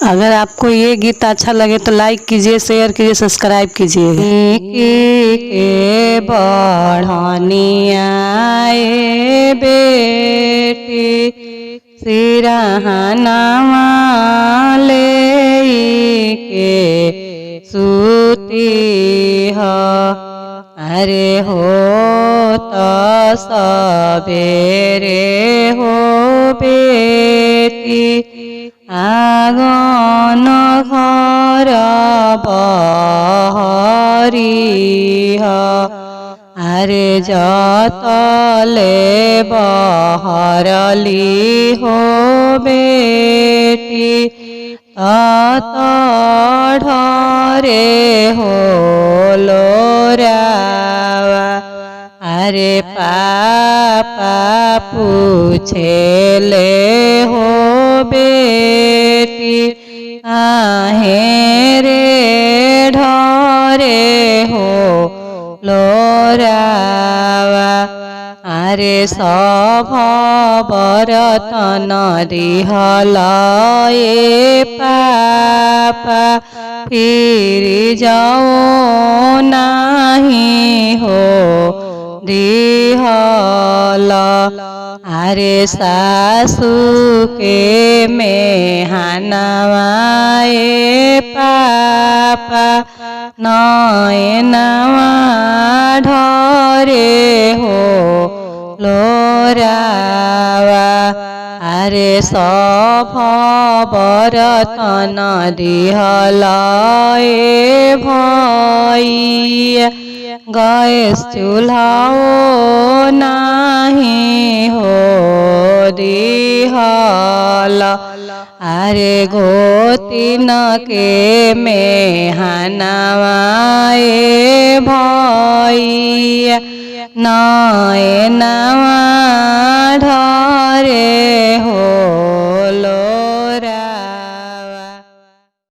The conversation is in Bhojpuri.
अगर आपको ये गीत अच्छा लगे तो लाइक कीजिए, शेयर कीजिए, सब्सक्राइब कीजिए। के बढ़निया ए बेटी सिरहनवा ले के सूती ह। अरे हो तो सबेरे हो बेटी आगन घर बहरी ह। अरे जतले बहरली हो बेटी तत ढरे हो लोरावा। अरे पापा पूछे ले हो बेटी आहे रे ढरे हो लोरावा। अरे सभ बरतन दिहलाए पापा फिर जाओ नहीं हो दिहला। अरे सासू के मेहनवाए पापा नयनवा ढरे हो लोरावा। अरे सभ बरतन दिहलाए भैया गैस चूल्हाओ नहीं हो दिहला। अरे गोतिन के मेहनवाए भैया नयनवा ढरे